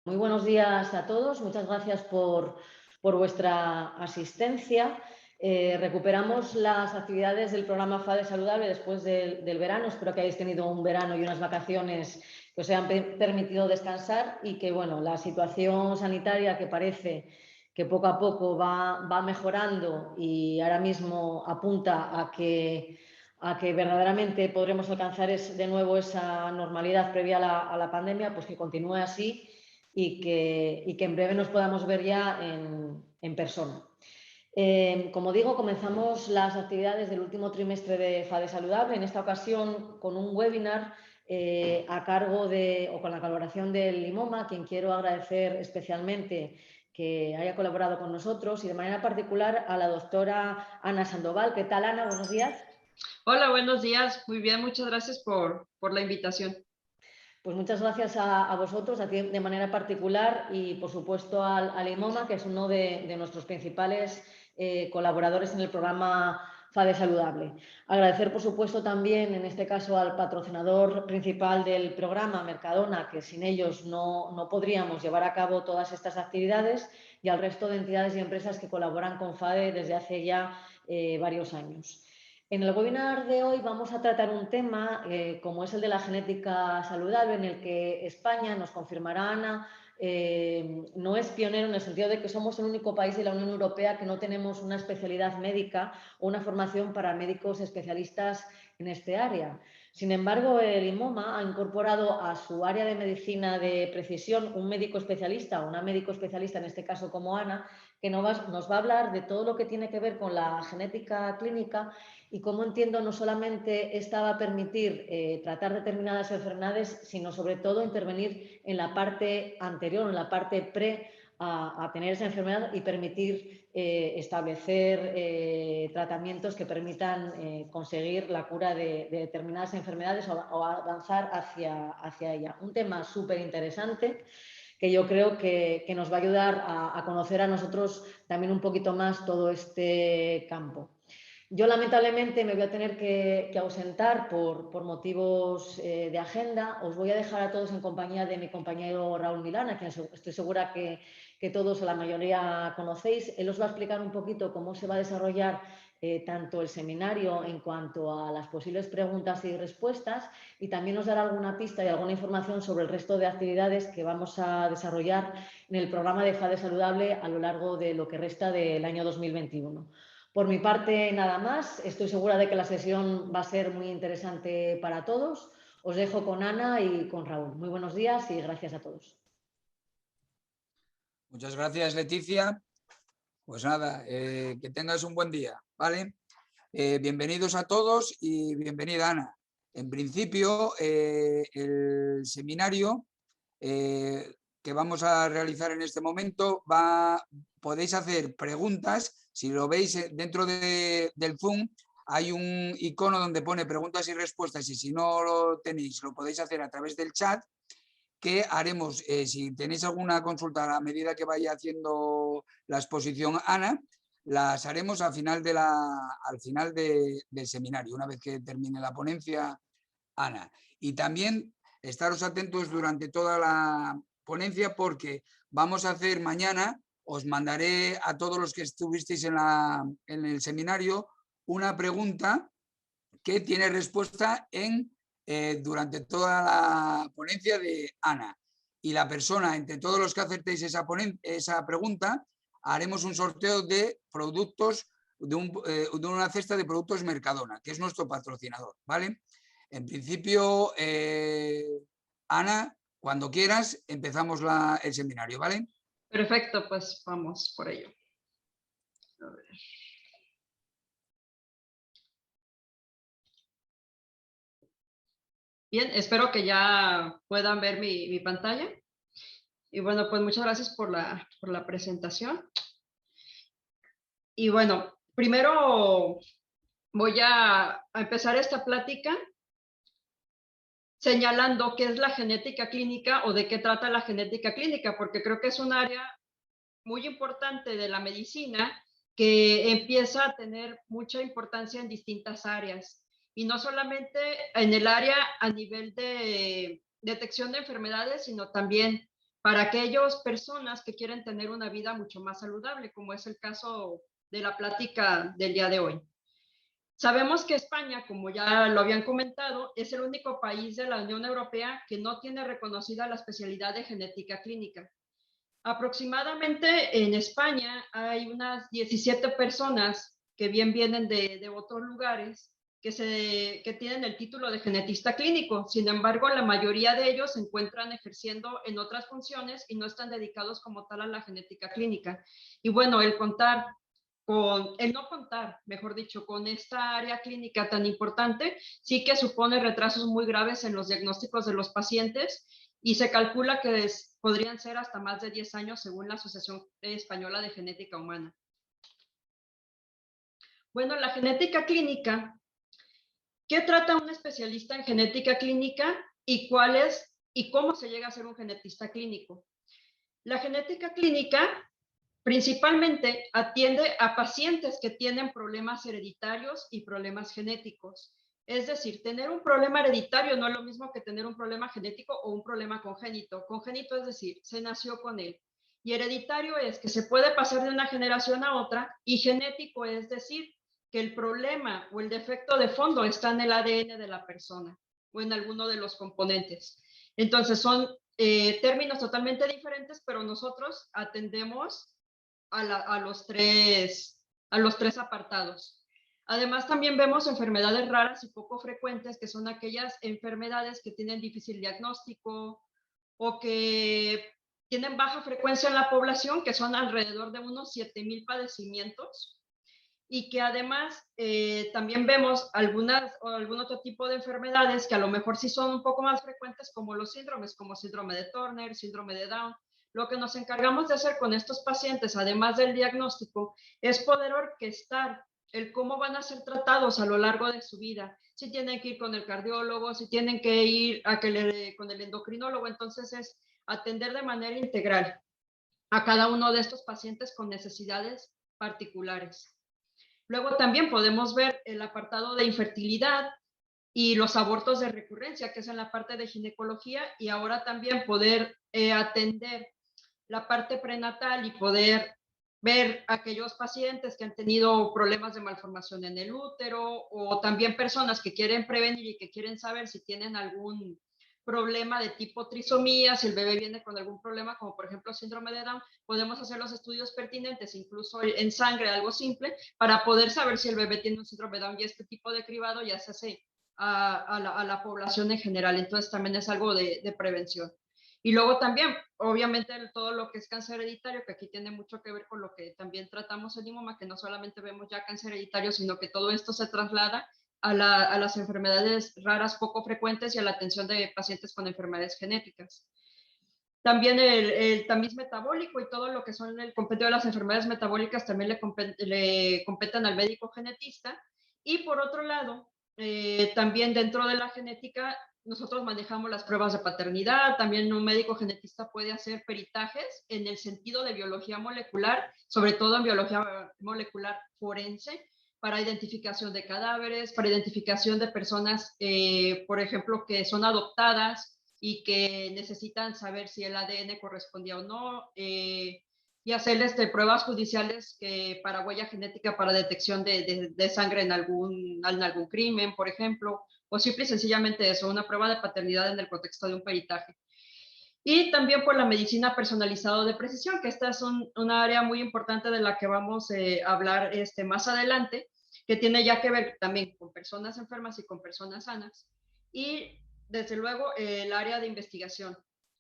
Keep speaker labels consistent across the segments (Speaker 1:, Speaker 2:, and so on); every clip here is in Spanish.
Speaker 1: Muy buenos días a todos. Muchas gracias por vuestra asistencia. Recuperamos las actividades del programa FADE Saludable después del verano. Espero que hayáis tenido un verano y unas vacaciones que os hayan permitido descansar y que, bueno, la situación sanitaria, que parece que poco a poco va mejorando y ahora mismo apunta a que verdaderamente podremos alcanzar de nuevo esa normalidad previa a la pandemia, pues que continúe así y que en breve nos podamos ver ya en persona. Como digo, comenzamos las actividades del último trimestre de FADE Saludable, en esta ocasión con un webinar a cargo o con la colaboración del IMOMA, a quien quiero agradecer especialmente que haya colaborado con nosotros, y de manera particular a la doctora Ana Sandoval. ¿Qué tal, Ana? Buenos días.
Speaker 2: Hola, buenos días. Muy bien, muchas gracias por la invitación.
Speaker 1: Pues muchas gracias a vosotros, a ti de manera particular, y por supuesto al IMOMA, que es uno de nuestros principales colaboradores en el programa FADE Saludable. Agradecer, por supuesto, también en este caso al patrocinador principal del programa, Mercadona, que sin ellos no podríamos llevar a cabo todas estas actividades, y al resto de entidades y empresas que colaboran con FADE desde hace ya varios años. En el webinar de hoy vamos a tratar un tema como es el de la genética saludable, en el que España, nos confirmará Ana, no es pionero en el sentido de que somos el único país de la Unión Europea que no tenemos una especialidad médica o una formación para médicos especialistas en este área. Sin embargo, el IMOMA ha incorporado a su área de medicina de precisión un médico especialista o una médico especialista, en este caso como Ana, que nos va a hablar de todo lo que tiene que ver con la genética clínica y cómo, entiendo, no solamente esta va a permitir tratar determinadas enfermedades, sino sobre todo intervenir en la parte anterior, en la parte pre a tener esa enfermedad, y permitir establecer tratamientos que permitan conseguir la cura de determinadas enfermedades o avanzar hacia ella. Un tema súper interesante que yo creo que nos va a ayudar a conocer a nosotros también un poquito más todo este campo. Yo lamentablemente me voy a tener que ausentar por motivos de agenda. Os voy a dejar a todos en compañía de mi compañero Raúl Milán, a quien estoy segura que todos o la mayoría conocéis. Él os va a explicar un poquito cómo se va a desarrollar tanto el seminario en cuanto a las posibles preguntas y respuestas, y también os dará alguna pista y alguna información sobre el resto de actividades que vamos a desarrollar en el programa de FADE Saludable a lo largo de lo que resta del año 2021. Por mi parte, nada más. Estoy segura de que la sesión va a ser muy interesante para todos. Os dejo con Ana y con Raúl. Muy buenos días y gracias a todos.
Speaker 3: Muchas gracias, Leticia. Pues nada, que tengas un buen día, ¿vale? Bienvenidos a todos y bienvenida, Ana. En principio, el seminario que vamos a realizar en este momento podéis hacer preguntas. Si lo veis dentro del Zoom, hay un icono donde pone preguntas y respuestas, y si no lo tenéis, lo podéis hacer a través del chat, que haremos, si tenéis alguna consulta a medida que vaya haciendo la exposición Ana, las haremos al final del seminario, una vez que termine la ponencia Ana. Y también estaros atentos durante toda la ponencia, porque vamos a hacer mañana, os mandaré a todos los que estuvisteis en el seminario una pregunta que tiene respuesta durante toda la ponencia de Ana. Y la persona, entre todos los que acertéis esa pregunta, haremos un sorteo de productos, de una cesta de productos Mercadona, que es nuestro patrocinador, ¿vale? En principio, Ana, cuando quieras, empezamos el seminario, ¿vale?
Speaker 2: Perfecto, pues vamos por ello. A ver. Bien, espero que ya puedan ver mi pantalla. Y bueno, pues muchas gracias por la presentación. Y bueno, primero voy a empezar esta plática señalando qué es la genética clínica o de qué trata la genética clínica, porque creo que es un área muy importante de la medicina que empieza a tener mucha importancia en distintas áreas, y no solamente en el área a nivel de detección de enfermedades, sino también para aquellas personas que quieren tener una vida mucho más saludable, como es el caso de la plática del día de hoy. Sabemos que España, como ya lo habían comentado, es el único país de la Unión Europea que no tiene reconocida la especialidad de genética clínica. Aproximadamente en España hay unas 17 personas que bien vienen de otros lugares que tienen el título de genetista clínico. Sin embargo, la mayoría de ellos se encuentran ejerciendo en otras funciones y no están dedicados como tal a la genética clínica. Y bueno, el no contar, mejor dicho, con esta área clínica tan importante, sí que supone retrasos muy graves en los diagnósticos de los pacientes y se calcula que podrían ser hasta más de 10 años según la Asociación Española de Genética Humana. Bueno, la genética clínica, ¿qué trata un especialista en genética clínica y cómo se llega a ser un genetista clínico? La genética clínica principalmente atiende a pacientes que tienen problemas hereditarios y problemas genéticos. Es decir, tener un problema hereditario no es lo mismo que tener un problema genético o un problema congénito. Congénito es decir, se nació con él. Y hereditario es que se puede pasar de una generación a otra, y genético es decir, que el problema o el defecto de fondo está en el ADN de la persona o en alguno de los componentes. Entonces son términos totalmente diferentes, pero nosotros atendemos a los tres apartados. Además, también vemos enfermedades raras y poco frecuentes, que son aquellas enfermedades que tienen difícil diagnóstico o que tienen baja frecuencia en la población, que son alrededor de unos 7,000 padecimientos, y que además también vemos algún otro tipo de enfermedades que a lo mejor sí son un poco más frecuentes, como los síndromes, como síndrome de Turner, síndrome de Down. Lo que nos encargamos de hacer con estos pacientes, además del diagnóstico, es poder orquestar el cómo van a ser tratados a lo largo de su vida. Si tienen que ir con el cardiólogo, si tienen que ir con el endocrinólogo. Entonces es atender de manera integral a cada uno de estos pacientes con necesidades particulares. Luego también podemos ver el apartado de infertilidad y los abortos de recurrencia, que es en la parte de ginecología, y ahora también poder atender la parte prenatal y poder ver aquellos pacientes que han tenido problemas de malformación en el útero, o también personas que quieren prevenir y que quieren saber si tienen algún problema de tipo trisomía, si el bebé viene con algún problema, como por ejemplo síndrome de Down. Podemos hacer los estudios pertinentes, incluso en sangre, algo simple, para poder saber si el bebé tiene un síndrome de Down, y este tipo de cribado ya se hace a la población en general. Entonces también es algo de prevención. Y luego también, obviamente, todo lo que es cáncer hereditario, que aquí tiene mucho que ver con lo que también tratamos en IMOMA, que no solamente vemos ya cáncer hereditario, sino que todo esto se traslada a las enfermedades raras poco frecuentes y a la atención de pacientes con enfermedades genéticas. También el tamiz metabólico y todo lo que son el compendio de las enfermedades metabólicas también le competen al médico genetista. Y por otro lado, también dentro de la genética, nosotros manejamos las pruebas de paternidad. También un médico genetista puede hacer peritajes en el sentido de biología molecular, sobre todo en biología molecular forense, para identificación de cadáveres, para identificación de personas, por ejemplo, que son adoptadas y que necesitan saber si el ADN correspondía o no, y hacerles pruebas judiciales para huella genética, para detección de sangre en algún crimen, por ejemplo, o simple y sencillamente eso, una prueba de paternidad en el contexto de un peritaje. Y también por la medicina personalizada de precisión, que esta es una área muy importante de la que vamos a hablar más adelante, que tiene ya que ver también con personas enfermas y con personas sanas. Y desde luego el área de investigación.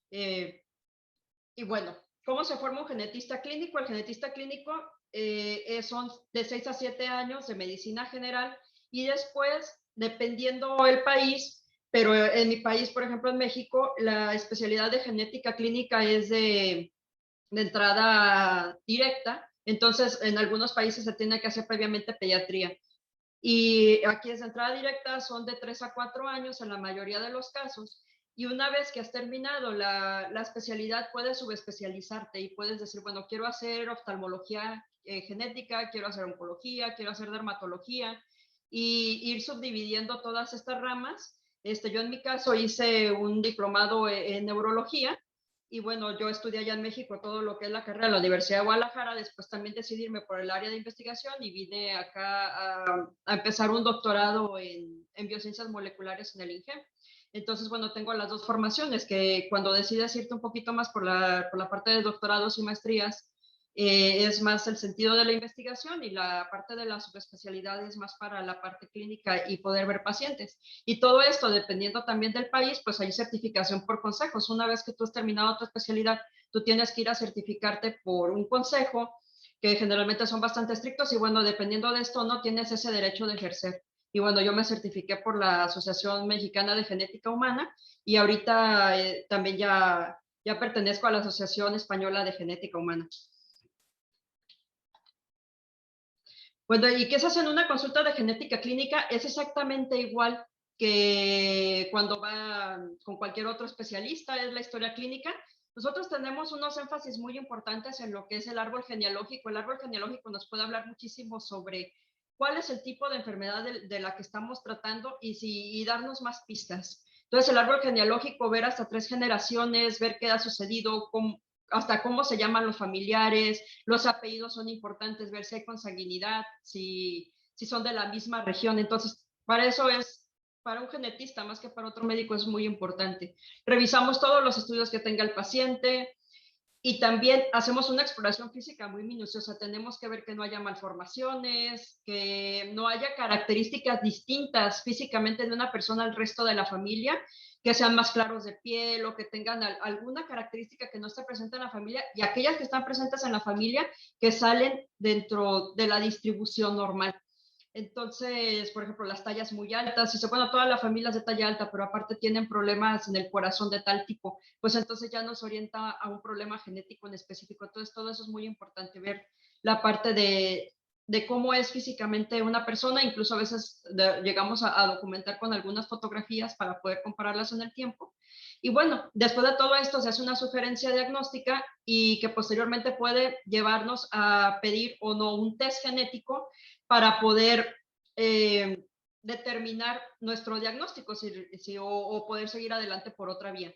Speaker 2: Y bueno, ¿cómo se forma un genetista clínico? El genetista clínico son de 6 a 7 años de medicina general, y después, dependiendo el país, pero en mi país, por ejemplo, en México, la especialidad de genética clínica es de entrada directa. Entonces, en algunos países se tiene que hacer previamente pediatría. Y aquí es de entrada directa, son de 3 a 4 años en la mayoría de los casos. Y una vez que has terminado la especialidad, puedes subespecializarte y puedes decir, bueno, quiero hacer oftalmología genética, quiero hacer oncología, quiero hacer dermatología, y ir subdividiendo todas estas ramas. Yo en mi caso hice un diplomado en neurología, Y bueno, yo estudié allá en México todo lo que es la carrera de la Universidad de Guadalajara, después también decidí irme por el área de investigación y vine acá a empezar un doctorado en biociencias moleculares en el INGEM. Entonces, bueno, tengo las dos formaciones, que cuando decides irte un poquito más por la parte de doctorados y maestrías, es más el sentido de la investigación, y la parte de la subespecialidad es más para la parte clínica y poder ver pacientes. Y todo esto, dependiendo también del país, pues hay certificación por consejos. Una vez que tú has terminado tu especialidad, tú tienes que ir a certificarte por un consejo, que generalmente son bastante estrictos, y bueno, dependiendo de esto, no tienes ese derecho de ejercer. Y bueno, yo me certifiqué por la Asociación Mexicana de Genética Humana, y ahorita también ya pertenezco a la Asociación Española de Genética Humana. Bueno, ¿y qué se hace en una consulta de genética clínica? Es exactamente igual que cuando va con cualquier otro especialista, es la historia clínica. Nosotros tenemos unos énfasis muy importantes en lo que es el árbol genealógico. El árbol genealógico nos puede hablar muchísimo sobre cuál es el tipo de enfermedad de la que estamos tratando y darnos más pistas. Entonces, el árbol genealógico, ver hasta 3 generaciones, ver qué ha sucedido, hasta cómo se llaman los familiares, los apellidos son importantes, ver si hay consanguinidad, si son de la misma región. Entonces, para eso para un genetista más que para otro médico es muy importante. Revisamos todos los estudios que tenga el paciente y también hacemos una exploración física muy minuciosa. Tenemos que ver que no haya malformaciones, que no haya características distintas físicamente de una persona al resto de la familia, que sean más claros de piel o que tengan alguna característica que no esté presente en la familia, y aquellas que están presentes en la familia que salen dentro de la distribución normal. Entonces, por ejemplo, las tallas muy altas, si se bueno, toda la familia es de talla alta, pero aparte tienen problemas en el corazón de tal tipo, pues entonces ya nos orienta a un problema genético en específico. Entonces, todo eso es muy importante, ver la parte de cómo es físicamente una persona. Incluso a veces llegamos a documentar con algunas fotografías para poder compararlas en el tiempo. Y bueno, después de todo esto se hace una sugerencia diagnóstica, y que posteriormente puede llevarnos a pedir o no un test genético para poder determinar nuestro diagnóstico o poder seguir adelante por otra vía.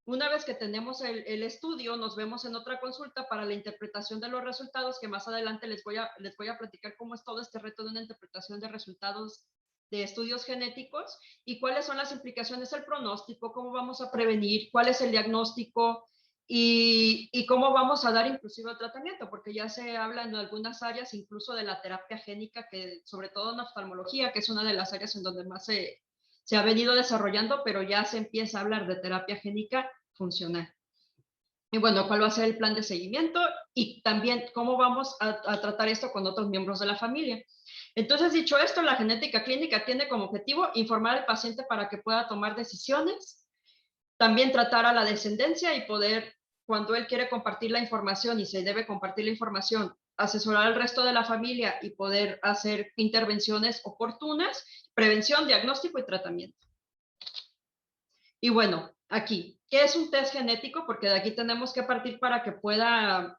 Speaker 2: Una vez que tenemos el estudio, nos vemos en otra consulta para la interpretación de los resultados, que más adelante les voy a platicar cómo es todo este reto de una interpretación de resultados de estudios genéticos y cuáles son las implicaciones del pronóstico, cómo vamos a prevenir, cuál es el diagnóstico y cómo vamos a dar inclusive el tratamiento, porque ya se habla en algunas áreas incluso de la terapia génica, que sobre todo en oftalmología, que es una de las áreas en donde más se ha venido desarrollando, pero ya se empieza a hablar de terapia génica funcional. Y bueno, cuál va a ser el plan de seguimiento y también cómo vamos a tratar esto con otros miembros de la familia. Entonces, dicho esto, la genética clínica tiene como objetivo informar al paciente para que pueda tomar decisiones, también tratar a la descendencia y poder, cuando él quiere compartir la información y se debe compartir la información, asesorar al resto de la familia y poder hacer intervenciones oportunas, prevención, diagnóstico y tratamiento. Y bueno, aquí, ¿qué es un test genético? Porque de aquí tenemos que partir para que pueda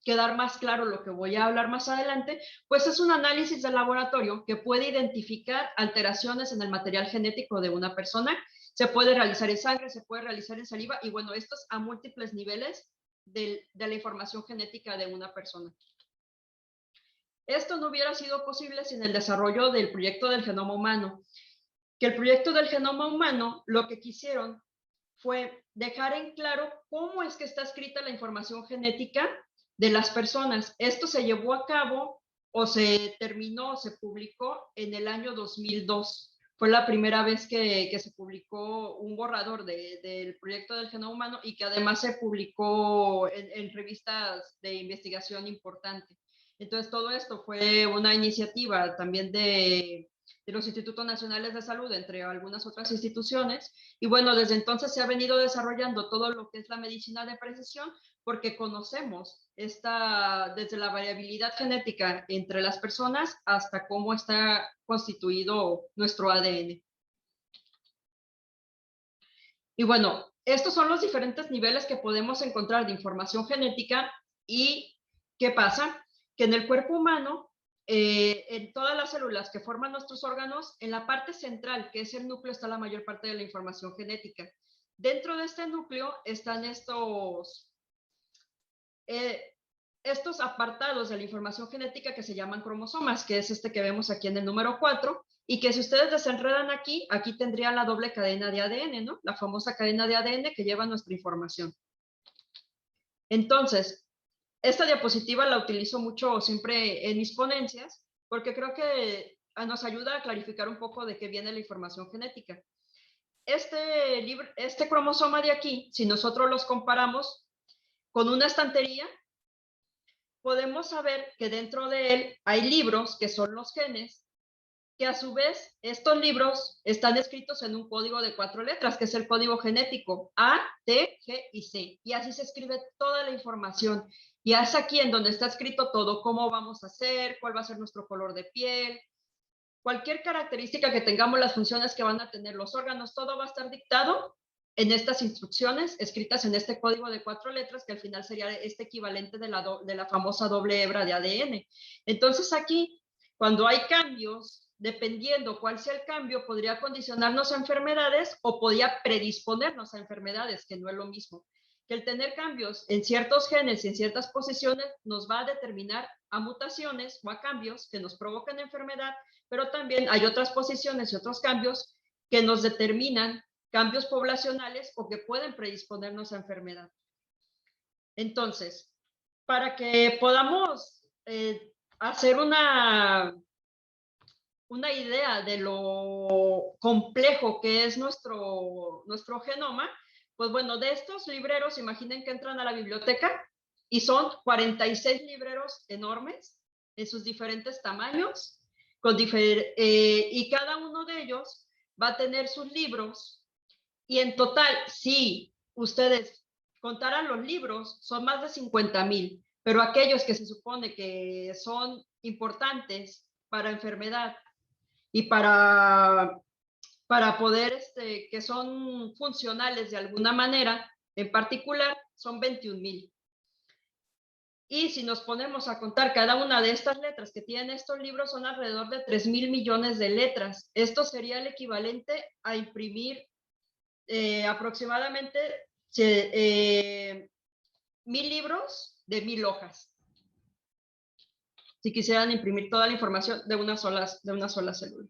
Speaker 2: quedar más claro lo que voy a hablar más adelante. Pues es un análisis de laboratorio que puede identificar alteraciones en el material genético de una persona. Se puede realizar en sangre, se puede realizar en saliva, y bueno, esto es a múltiples niveles de la información genética de una persona. Esto no hubiera sido posible sin el desarrollo del proyecto del genoma humano, que el proyecto del genoma humano lo que quisieron fue dejar en claro cómo es que está escrita la información genética de las personas. Esto se llevó a cabo o se terminó, se publicó en el año 2002. Fue la primera vez que se publicó un borrador del proyecto del genoma humano, y que además se publicó en revistas de investigación importante. Entonces, todo esto fue una iniciativa también de los Institutos Nacionales de Salud, entre algunas otras instituciones. Y bueno, desde entonces se ha venido desarrollando todo lo que es la medicina de precisión, porque conocemos desde la variabilidad genética entre las personas hasta cómo está constituido nuestro ADN. Y bueno, estos son los diferentes niveles que podemos encontrar de información genética. ¿Y qué pasa? Que en el cuerpo humano, en todas las células que forman nuestros órganos, en la parte central, que es el núcleo, está la mayor parte de la información genética. Dentro de este núcleo están estos apartados de la información genética que se llaman cromosomas, que es este que vemos aquí en el número 4, y que si ustedes desenredan aquí tendrían la doble cadena de ADN, ¿no? La famosa cadena de ADN que lleva nuestra información. Entonces, esta diapositiva la utilizo mucho siempre en mis ponencias, porque creo que nos ayuda a clarificar un poco de qué viene la información genética. Este cromosoma de aquí, si nosotros los comparamos con una estantería, podemos saber que dentro de él hay libros, que son los genes, que a su vez estos libros están escritos en un código de 4 letras, que es el código genético A, T, G y C. Y así se escribe toda la información. Y es aquí en donde está escrito todo, cómo vamos a hacer, cuál va a ser nuestro color de piel, cualquier característica que tengamos, las funciones que van a tener los órganos, todo va a estar dictado en estas instrucciones escritas en este código de 4 letras, que al final sería este equivalente de la famosa doble hebra de ADN. Entonces aquí, cuando hay cambios, dependiendo cuál sea el cambio, podría condicionarnos a enfermedades o podría predisponernos a enfermedades, que no es lo mismo. Que el tener cambios en ciertos genes y en ciertas posiciones nos va a determinar a mutaciones o a cambios que nos provocan enfermedad, pero también hay otras posiciones y otros cambios que nos determinan cambios poblacionales o que pueden predisponernos a enfermedad. Entonces, para que podamos hacer una idea de lo complejo que es nuestro genoma, pues bueno, de estos libreros, imaginen que entran a la biblioteca y son 46 libreros enormes en sus diferentes tamaños, y cada uno de ellos va a tener sus libros, y en total, si ustedes contaran los libros, son más de 50,000, pero aquellos que se supone que son importantes para enfermedad y para poder, que son funcionales de alguna manera, en particular, son 21,000. Y si nos ponemos a contar cada una de estas letras que tienen estos libros, son alrededor de 3,000 millones de letras. Esto sería el equivalente a imprimir aproximadamente 1,000 libros de 1,000 hojas. Si quisieran imprimir toda la información de una sola célula.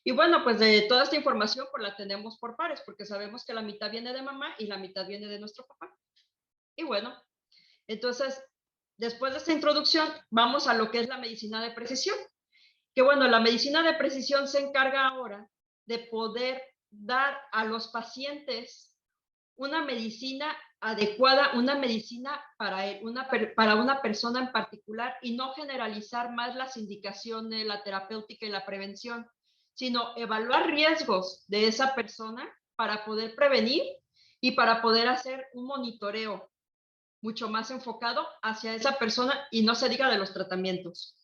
Speaker 2: Y bueno, pues de toda esta información pues la tenemos por pares, porque sabemos que la mitad viene de mamá y la mitad viene de nuestro papá. Y bueno, entonces, después de esta introducción, vamos a lo que es la medicina de precisión. Que bueno, la medicina de precisión se encarga ahora de poder dar a los pacientes una medicina adecuada, una medicina para una persona en particular, y no generalizar más las indicaciones, la terapéutica y la prevención, sino evaluar riesgos de esa persona para poder prevenir y para poder hacer un monitoreo mucho más enfocado hacia esa persona, y no se diga de los tratamientos.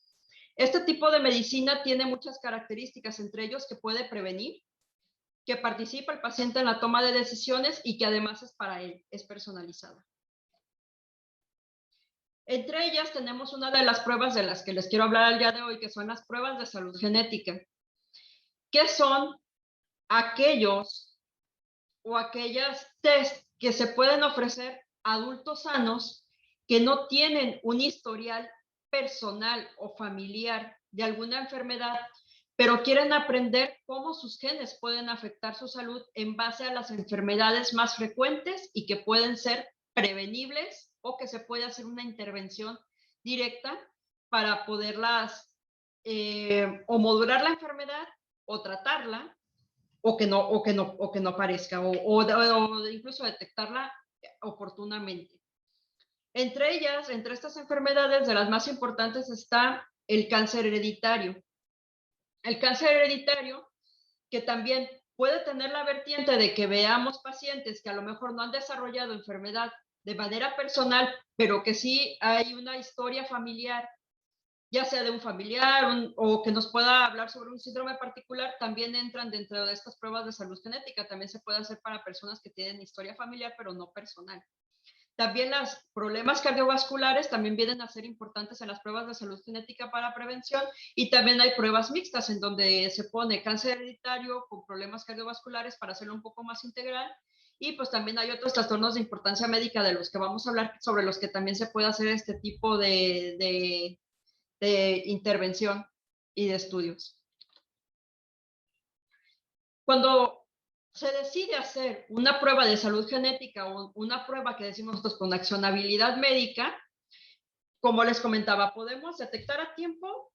Speaker 2: Este tipo de medicina tiene muchas características, entre ellos que puede prevenir, que participa el paciente en la toma de decisiones y que además es para él, es personalizada. Entre ellas tenemos una de las pruebas de las que les quiero hablar el día de hoy, que son las pruebas de salud genética, que son aquellos o aquellas test que se pueden ofrecer a adultos sanos que no tienen un historial personal o familiar de alguna enfermedad, pero quieren aprender cómo sus genes pueden afectar su salud en base a las enfermedades más frecuentes y que pueden ser prevenibles, o que se puede hacer una intervención directa para poderlas o modular la enfermedad o tratarla, o que no aparezca, o incluso detectarla oportunamente. Entre ellas, entre estas enfermedades, de las más importantes está el cáncer hereditario. El cáncer hereditario, que también puede tener la vertiente de que veamos pacientes que a lo mejor no han desarrollado enfermedad de manera personal, pero que sí hay una historia familiar, ya sea de un familiar o que nos pueda hablar sobre un síndrome particular, también entran dentro de estas pruebas de salud genética. También se puede hacer para personas que tienen historia familiar, pero no personal. También los problemas cardiovasculares también vienen a ser importantes en las pruebas de salud genética para prevención, y también hay pruebas mixtas en donde se pone cáncer hereditario con problemas cardiovasculares para hacerlo un poco más integral, Y pues también hay otros trastornos de importancia médica de los que vamos a hablar, sobre los que también se puede hacer este tipo de intervención y de estudios. Cuando se decide hacer una prueba de salud genética o una prueba que decimos nosotros con accionabilidad médica, como les comentaba, podemos detectar a tiempo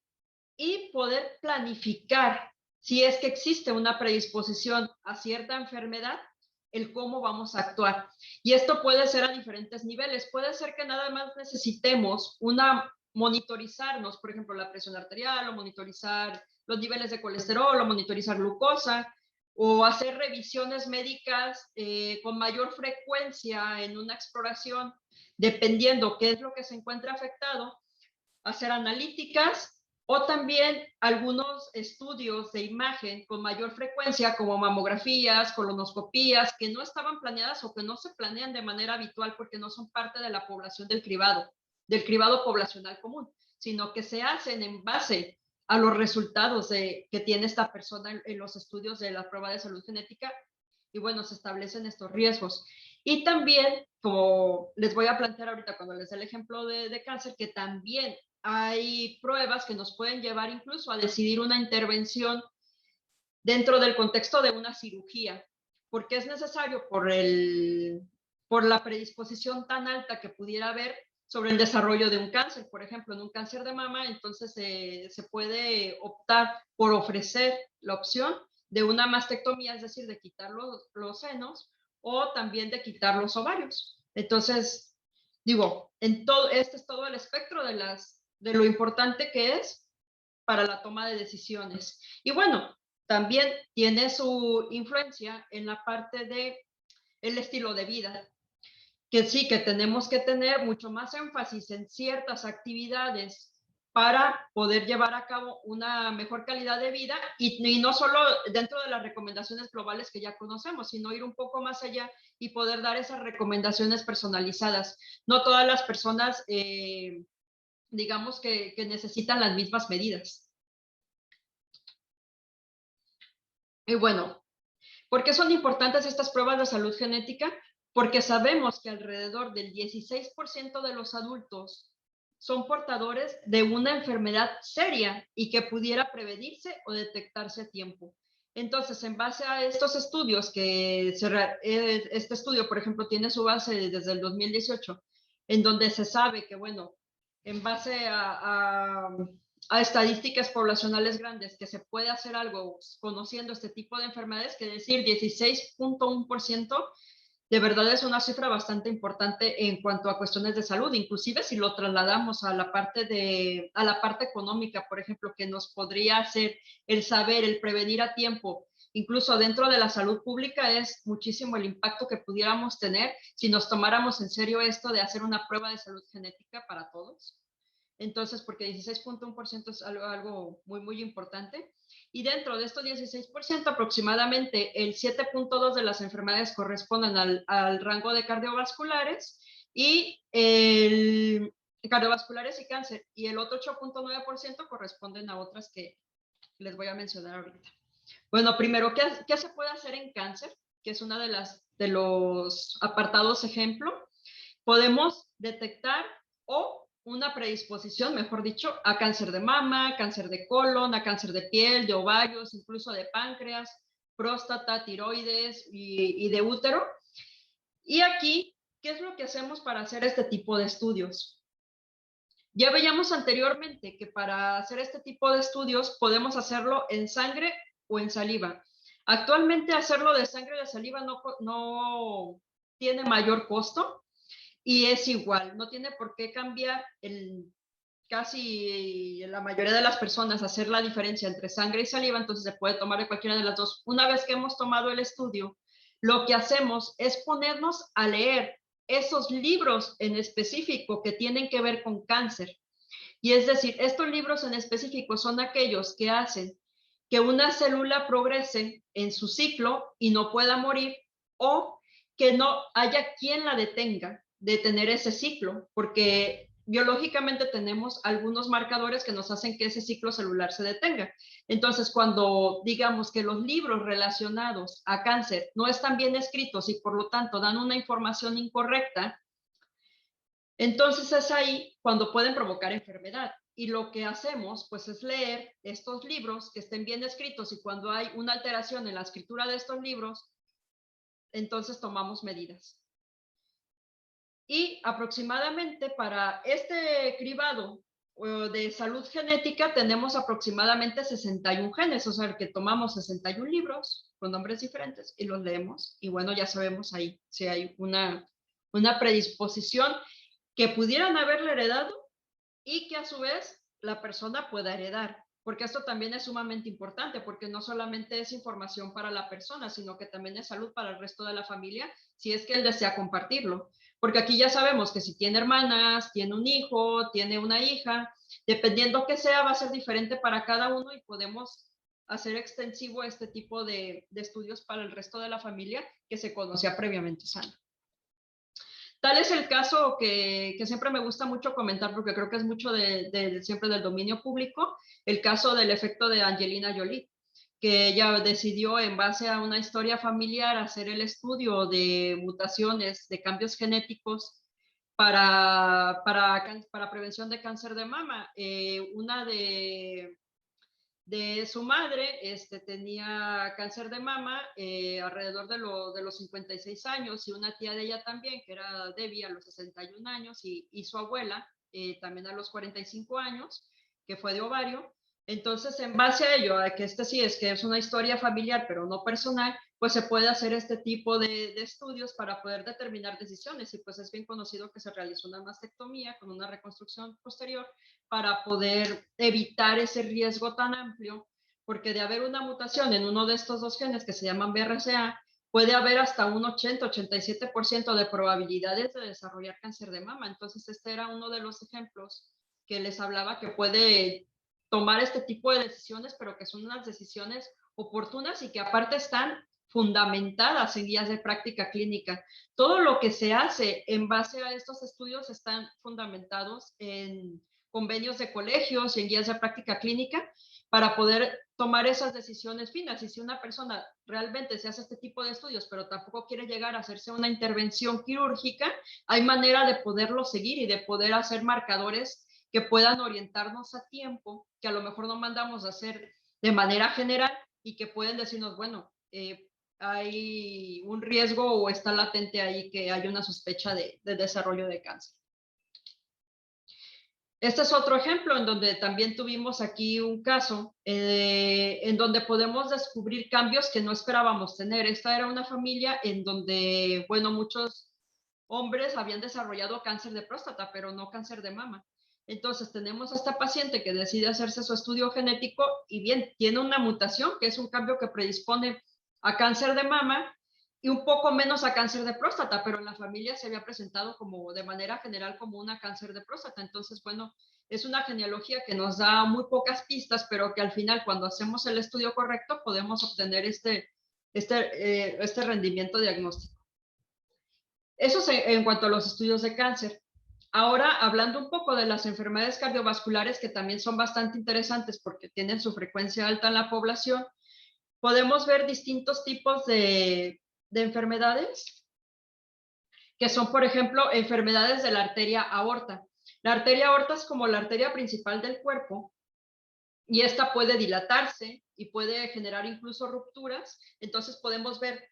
Speaker 2: y poder planificar si es que existe una predisposición a cierta enfermedad, el cómo vamos a actuar. Y esto puede ser a diferentes niveles. Puede ser que nada más necesitemos monitorizarnos, por ejemplo, la presión arterial, o monitorizar los niveles de colesterol, o monitorizar glucosa, o hacer revisiones médicas con mayor frecuencia en una exploración, dependiendo qué es lo que se encuentra afectado, hacer analíticas, o también algunos estudios de imagen con mayor frecuencia, como mamografías, colonoscopías, que no estaban planeadas o que no se planean de manera habitual porque no son parte de la población del cribado poblacional común, sino que se hacen en base a los resultados que tiene esta persona en los estudios de la prueba de salud genética. Y bueno, se establecen estos riesgos. Y también, como les voy a plantear ahorita cuando les dé el ejemplo de cáncer, que también hay pruebas que nos pueden llevar incluso a decidir una intervención dentro del contexto de una cirugía, porque es necesario por la predisposición tan alta que pudiera haber sobre el desarrollo de un cáncer. Por ejemplo, en un cáncer de mama, entonces se puede optar por ofrecer la opción de una mastectomía, es decir, de quitar los senos, o también de quitar los ovarios. Entonces, digo, este es todo el espectro de lo importante que es para la toma de decisiones. Y bueno, también tiene su influencia en la parte de el estilo de vida, que sí, que tenemos que tener mucho más énfasis en ciertas actividades para poder llevar a cabo una mejor calidad de vida, y no solo dentro de las recomendaciones globales que ya conocemos, sino ir un poco más allá y poder dar esas recomendaciones personalizadas. No todas las personas, digamos que necesitan las mismas medidas. Y bueno, ¿por qué son importantes estas pruebas de salud genética? Porque sabemos que alrededor del 16% de los adultos son portadores de una enfermedad seria y que pudiera prevenirse o detectarse a tiempo. Entonces, en base a estos estudios, este estudio, por ejemplo, tiene su base desde el 2018, en donde se sabe que, bueno, en base a estadísticas poblacionales grandes, que se puede hacer algo conociendo este tipo de enfermedades, que decir 16.1%, de verdad es una cifra bastante importante en cuanto a cuestiones de salud, inclusive si lo trasladamos a la parte económica, por ejemplo, que nos podría hacer el saber, el prevenir a tiempo, incluso dentro de la salud pública, es muchísimo el impacto que pudiéramos tener si nos tomáramos en serio esto de hacer una prueba de salud genética para todos. Entonces, porque 16.1% es algo muy, muy importante. Y dentro de estos 16%, aproximadamente el 7.2% de las enfermedades corresponden al rango de cardiovasculares y cardiovasculares y cáncer. Y el otro 8.9% corresponden a otras que les voy a mencionar ahorita. Bueno, primero, ¿qué se puede hacer en cáncer? Que es una de los apartados ejemplo. Podemos detectar una predisposición, mejor dicho, a cáncer de mama, cáncer de colon, a cáncer de piel, de ovarios, incluso de páncreas, próstata, tiroides y de útero. Y aquí, ¿qué es lo que hacemos para hacer este tipo de estudios? Ya veíamos anteriormente que para hacer este tipo de estudios podemos hacerlo en sangre o en saliva. Actualmente hacerlo de sangre o de saliva no tiene mayor costo, y es igual, no tiene por qué cambiar casi la mayoría de las personas hacer la diferencia entre sangre y saliva, entonces se puede tomar de cualquiera de las dos. Una vez que hemos tomado el estudio, lo que hacemos es ponernos a leer esos libros en específico que tienen que ver con cáncer. Y es decir, estos libros en específico son aquellos que hacen que una célula progrese en su ciclo y no pueda morir, o que no haya quien la detenga de tener ese ciclo, porque biológicamente tenemos algunos marcadores que nos hacen que ese ciclo celular se detenga. Entonces, cuando digamos que los libros relacionados a cáncer no están bien escritos y por lo tanto dan una información incorrecta, entonces es ahí cuando pueden provocar enfermedad. Y lo que hacemos, pues, es leer estos libros que estén bien escritos, y cuando hay una alteración en la escritura de estos libros, entonces tomamos medidas. Y aproximadamente para este cribado de salud genética tenemos aproximadamente 61 genes, o sea que tomamos 61 libros con nombres diferentes y los leemos, y bueno, ya sabemos ahí si hay una predisposición que pudieran haberle heredado y que a su vez la persona pueda heredar, porque esto también es sumamente importante, porque no solamente es información para la persona, sino que también es salud para el resto de la familia, si es que él desea compartirlo. Porque aquí ya sabemos que si tiene hermanas, tiene un hijo, tiene una hija, dependiendo que sea, va a ser diferente para cada uno, y podemos hacer extensivo este tipo de estudios para el resto de la familia que se conocía previamente sana. Tal es el caso que siempre me gusta mucho comentar, porque creo que es mucho siempre del dominio público, el caso del efecto de Angelina Jolie, que ella decidió, en base a una historia familiar, hacer el estudio de mutaciones, de cambios genéticos para prevención de cáncer de mama. Una de su madre tenía cáncer de mama alrededor de los 56 años, y una tía de ella también, que era Debbie, a los 61 años, y su abuela también a los 45 años, que fue de ovario. Entonces, en base a ello, a que sí es que es una historia familiar, pero no personal, pues se puede hacer este tipo de estudios para poder determinar decisiones, y pues es bien conocido que se realizó una mastectomía con una reconstrucción posterior para poder evitar ese riesgo tan amplio, porque de haber una mutación en uno de estos dos genes que se llaman BRCA, puede haber hasta un 80-87% de probabilidades de desarrollar cáncer de mama. Entonces, este era uno de los ejemplos que les hablaba, que puede tomar este tipo de decisiones, pero que son unas decisiones oportunas y que aparte están fundamentadas en guías de práctica clínica. Todo lo que se hace en base a estos estudios están fundamentados en convenios de colegios y en guías de práctica clínica para poder tomar esas decisiones finas. Y si una persona realmente se hace este tipo de estudios, pero tampoco quiere llegar a hacerse una intervención quirúrgica, hay manera de poderlo seguir y de poder hacer marcadores que puedan orientarnos a tiempo, que a lo mejor no mandamos a hacer de manera general, y que pueden decirnos, bueno, hay un riesgo o está latente ahí que hay una sospecha de desarrollo de cáncer. Este es otro ejemplo en donde también tuvimos aquí un caso en donde podemos descubrir cambios que no esperábamos tener. Esta era una familia en donde, bueno, muchos hombres habían desarrollado cáncer de próstata, pero no cáncer de mama. Entonces tenemos a esta paciente que decide hacerse su estudio genético, y bien, tiene una mutación que es un cambio que predispone a cáncer de mama y un poco menos a cáncer de próstata, pero en la familia se había presentado como de manera general como una cáncer de próstata. Entonces, bueno, es una genealogía que nos da muy pocas pistas, pero que al final, cuando hacemos el estudio correcto, podemos obtener este rendimiento diagnóstico. Eso es en cuanto a los estudios de cáncer. Ahora, hablando un poco de las enfermedades cardiovasculares, que también son bastante interesantes porque tienen su frecuencia alta en la población, podemos ver distintos tipos de enfermedades, que son, por ejemplo, enfermedades de la arteria aorta. La arteria aorta es como la arteria principal del cuerpo, y esta puede dilatarse y puede generar incluso rupturas. Entonces podemos ver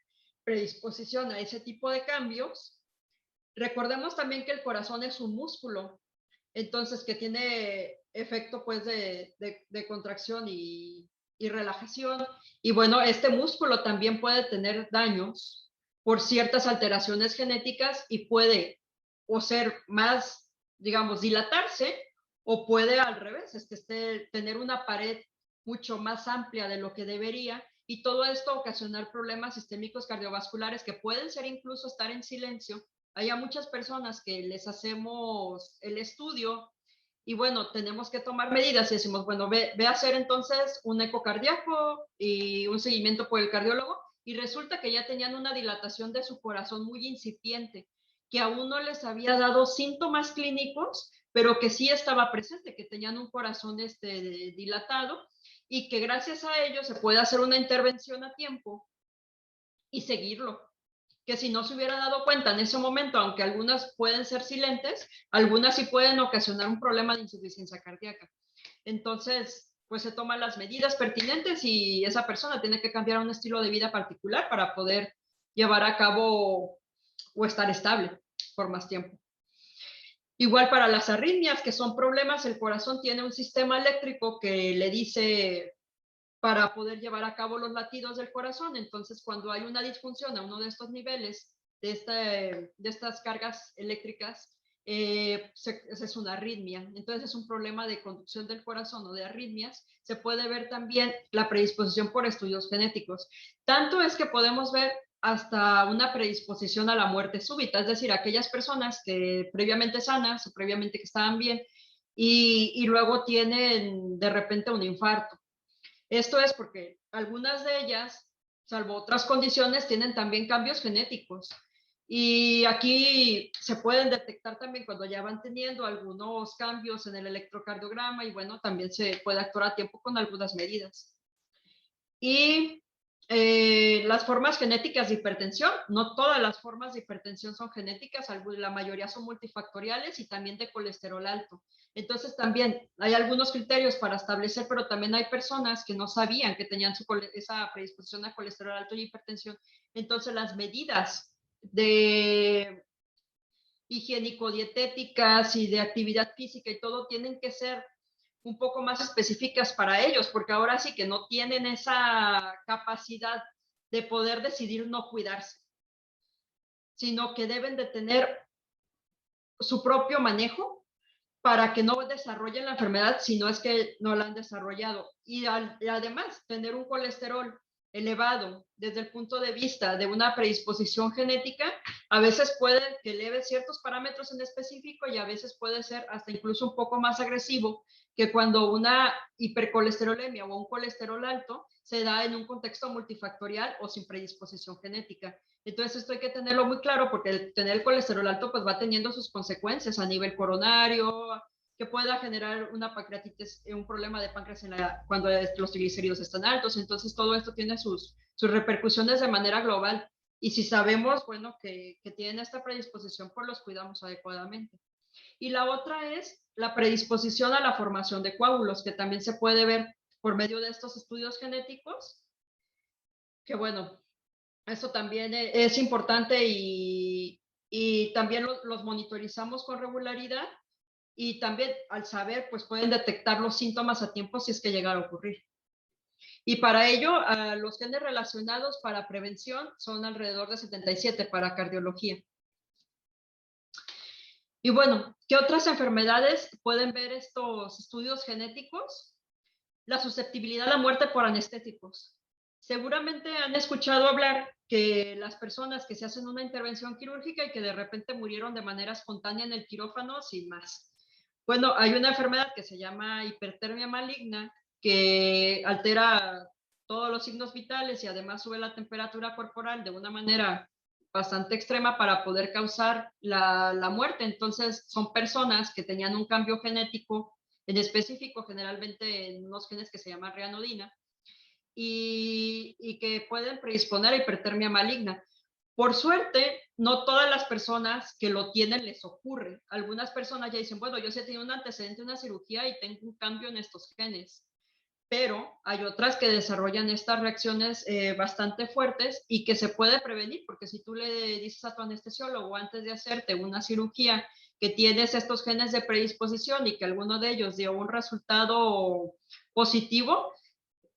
Speaker 2: predisposición a ese tipo de cambios. Recordemos también que el corazón es un músculo, entonces que tiene efecto pues de contracción y relajación. Y bueno, este músculo también puede tener daños por ciertas alteraciones genéticas, y puede o ser más, digamos, dilatarse, o puede al revés, tener una pared mucho más amplia de lo que debería, y todo esto ocasionar problemas sistémicos cardiovasculares que pueden ser incluso estar en silencio. Hay a muchas personas que les hacemos el estudio y bueno, tenemos que tomar medidas y decimos, bueno, ve a hacer entonces un eco cardíaco y un seguimiento por el cardiólogo, y resulta que ya tenían una dilatación de su corazón muy incipiente, que aún no les había dado síntomas clínicos, pero que sí estaba presente, que tenían un corazón dilatado y que gracias a ello se puede hacer una intervención a tiempo y seguirlo. Que si no se hubiera dado cuenta en ese momento, aunque algunas pueden ser silentes, algunas sí pueden ocasionar un problema de insuficiencia cardíaca. Entonces, pues se toman las medidas pertinentes y esa persona tiene que cambiar un estilo de vida particular para poder llevar a cabo o estar estable por más tiempo. Igual para las arritmias, que son problemas, el corazón tiene un sistema eléctrico que le dice para poder llevar a cabo los latidos del corazón. Entonces, cuando hay una disfunción a uno de estos niveles, de estas cargas eléctricas, es una arritmia. Entonces, es un problema de conducción del corazón o de arritmias. Se puede ver también la predisposición por estudios genéticos. Tanto es que podemos ver hasta una predisposición a la muerte súbita, es decir, aquellas personas que previamente sanas o previamente que estaban bien y luego tienen de repente un infarto. Esto es porque algunas de ellas, salvo otras condiciones, tienen también cambios genéticos. Y aquí se pueden detectar también cuando ya van teniendo algunos cambios en el electrocardiograma y bueno, también se puede actuar a tiempo con algunas medidas. Y las formas genéticas de hipertensión, no todas las formas de hipertensión son genéticas, la mayoría son multifactoriales y también de colesterol alto. Entonces también hay algunos criterios para establecer, pero también hay personas que no sabían que tenían esa predisposición a colesterol alto y hipertensión. Entonces las medidas de higiénico-dietéticas y de actividad física y todo tienen que ser un poco más específicas para ellos, porque ahora sí que no tienen esa capacidad de poder decidir no cuidarse, sino que deben de tener su propio manejo para que no desarrollen la enfermedad si no es que no la han desarrollado. Y además, tener un colesterol elevado desde el punto de vista de una predisposición genética, a veces puede que eleve ciertos parámetros en específico y a veces puede ser hasta incluso un poco más agresivo que cuando una hipercolesterolemia o un colesterol alto se da en un contexto multifactorial o sin predisposición genética. Entonces esto hay que tenerlo muy claro porque tener el colesterol alto pues va teniendo sus consecuencias a nivel coronario, que pueda generar una pancreatitis, un problema de páncreas cuando los triglicéridos están altos. Entonces todo esto tiene sus repercusiones de manera global. Y si sabemos, bueno, que tienen esta predisposición, pues los cuidamos adecuadamente. Y la otra es la predisposición a la formación de coágulos, que también se puede ver por medio de estos estudios genéticos, que bueno, eso también es importante y también los monitorizamos con regularidad y también al saber, pues pueden detectar los síntomas a tiempo si es que llegara a ocurrir. Y para ello, los genes relacionados para prevención son alrededor de 77 para cardiología. Y bueno, ¿qué otras enfermedades pueden ver estos estudios genéticos? La susceptibilidad a la muerte por anestésicos. Seguramente han escuchado hablar que las personas que se hacen una intervención quirúrgica y que de repente murieron de manera espontánea en el quirófano sin más. Bueno, hay una enfermedad que se llama hipertermia maligna que altera todos los signos vitales y además sube la temperatura corporal de una manera bastante extrema para poder causar la muerte. Entonces, son personas que tenían un cambio genético en específico, generalmente en unos genes que se llaman reanodina, y que pueden predisponer a hipertermia maligna. Por suerte, no todas las personas que lo tienen les ocurre. Algunas personas ya dicen, bueno, yo sí he tenido un antecedente, una cirugía y tengo un cambio en estos genes. Pero hay otras que desarrollan estas reacciones bastante fuertes y que se puede prevenir, porque si tú le dices a tu anestesiólogo antes de hacerte una cirugía que tienes estos genes de predisposición y que alguno de ellos dio un resultado positivo,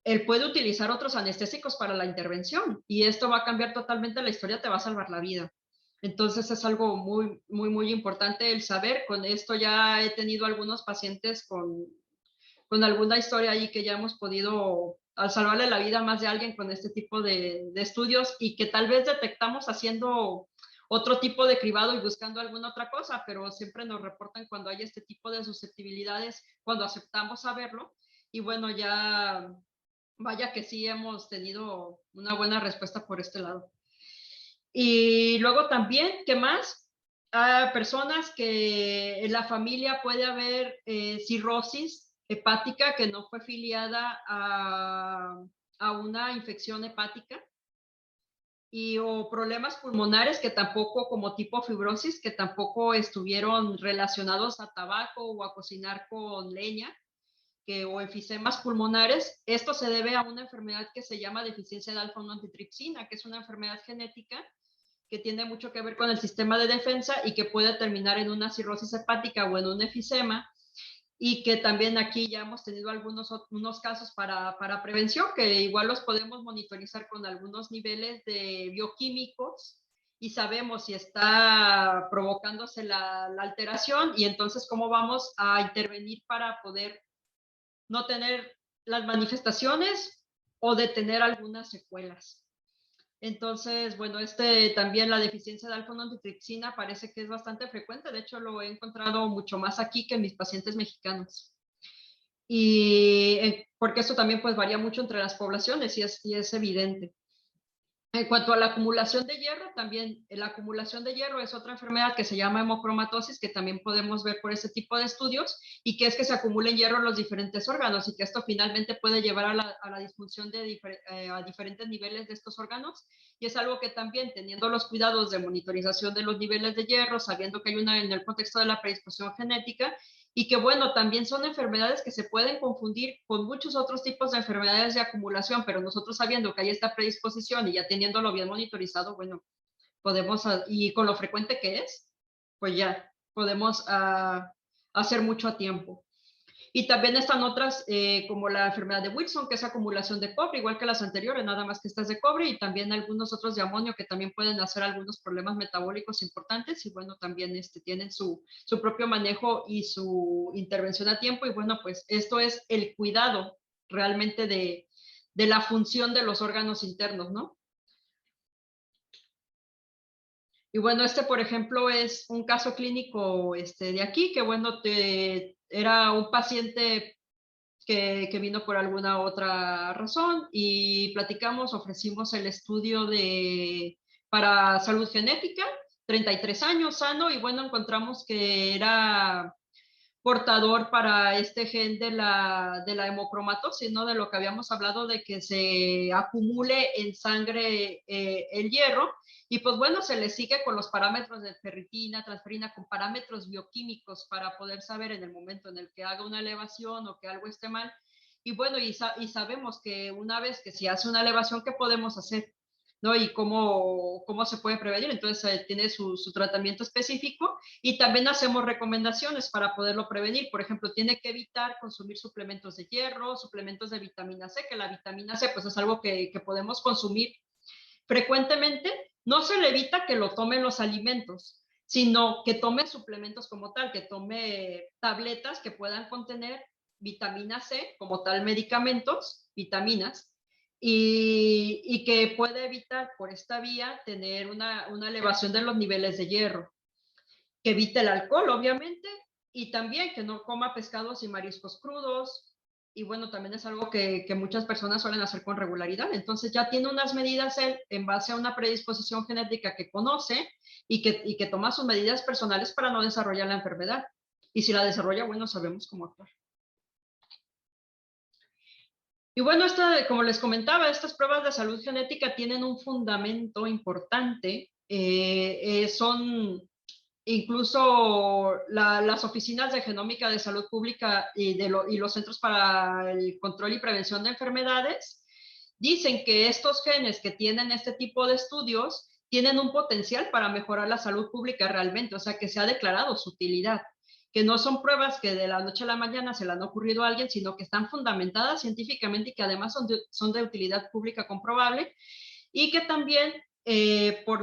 Speaker 2: él puede utilizar otros anestésicos para la intervención y esto va a cambiar totalmente la historia, te va a salvar la vida. Entonces es algo muy, muy, muy importante el saber. Con esto ya he tenido algunos pacientes con alguna historia ahí que ya hemos podido al salvarle la vida a más de alguien con este tipo de estudios y que tal vez detectamos haciendo otro tipo de cribado y buscando alguna otra cosa, pero siempre nos reportan cuando hay este tipo de susceptibilidades, cuando aceptamos saberlo. Y bueno, ya vaya que sí hemos tenido una buena respuesta por este lado. Y luego también, ¿qué más? a personas que en la familia puede haber cirrosis hepática que no fue filiada a una infección hepática, o problemas pulmonares que tampoco, como tipo fibrosis, que tampoco estuvieron relacionados a tabaco o a cocinar con leña, o enfisemas pulmonares. Esto se debe a una enfermedad que se llama deficiencia de alfa-1 antitripsina, que es una enfermedad genética que tiene mucho que ver con el sistema de defensa y que puede terminar en una cirrosis hepática o en un enfisema, y que también aquí ya hemos tenido unos casos para prevención, que igual los podemos monitorizar con algunos niveles de bioquímicos y sabemos si está provocándose la alteración, y entonces cómo vamos a intervenir para poder no tener las manifestaciones o detener algunas secuelas. Entonces, bueno, también la deficiencia de alfa-1 parece que es bastante frecuente. De hecho, lo he encontrado mucho más aquí que en mis pacientes mexicanos. Y porque esto también pues varía mucho entre las poblaciones y es evidente. En cuanto a la acumulación de hierro, también la acumulación de hierro es otra enfermedad que se llama hemocromatosis, que también podemos ver por ese tipo de estudios, y que es que se acumulen hierro en los diferentes órganos y que esto finalmente puede llevar a la disfunción a diferentes niveles de estos órganos. Y es algo que también, teniendo los cuidados de monitorización de los niveles de hierro, sabiendo que hay una en el contexto de la predisposición genética, y que bueno, también son enfermedades que se pueden confundir con muchos otros tipos de enfermedades de acumulación, pero nosotros sabiendo que hay esta predisposición y ya teniéndolo bien monitorizado, bueno, podemos, y con lo frecuente que es, pues ya podemos hacer mucho a tiempo. Y también están otras como la enfermedad de Wilson, que es acumulación de cobre, igual que las anteriores, nada más que estas de cobre, y también algunos otros de amonio que también pueden hacer algunos problemas metabólicos importantes, y bueno, también tienen su propio manejo y su intervención a tiempo. Y bueno, pues esto es el cuidado realmente de la función de los órganos internos, ¿no? Y bueno, por ejemplo, es un caso clínico de aquí, que bueno, era un paciente que vino por alguna otra razón, y platicamos, ofrecimos el estudio para salud genética, 33 años, sano, y bueno, encontramos que era portador para este gen de la hemocromatosis, ¿no? De lo que habíamos hablado, de que se acumule en sangre el hierro. Y pues bueno, se le sigue con los parámetros de ferritina, transferina, con parámetros bioquímicos para poder saber en el momento en el que haga una elevación o que algo esté mal. Y bueno, y sabemos que una vez que se hace una elevación, ¿qué podemos hacer? ¿No? Y cómo se puede prevenir. Entonces, tiene su tratamiento específico, y también hacemos recomendaciones para poderlo prevenir. Por ejemplo, tiene que evitar consumir suplementos de hierro, suplementos de vitamina C, que la vitamina C pues es algo que podemos consumir frecuentemente. No se le evita que lo tome en los alimentos, sino que tome suplementos como tal, que tome tabletas que puedan contener vitamina C, como tal medicamentos, vitaminas, y que puede evitar por esta vía tener una elevación de los niveles de hierro, que evite el alcohol, obviamente, y también que no coma pescados y mariscos crudos. Y bueno, también es algo que muchas personas suelen hacer con regularidad. Entonces ya tiene unas medidas él en base a una predisposición genética que conoce, y que toma sus medidas personales para no desarrollar la enfermedad. Y si la desarrolla, bueno, sabemos cómo actuar. Y bueno, como les comentaba, estas pruebas de salud genética tienen un fundamento importante. Son incluso las oficinas de genómica de salud pública y los centros para el control y prevención de enfermedades dicen que estos genes que tienen este tipo de estudios tienen un potencial para mejorar la salud pública realmente, o sea que se ha declarado su utilidad, que no son pruebas que de la noche a la mañana se le han ocurrido a alguien, sino que están fundamentadas científicamente y que además son de utilidad pública comprobable, y que también por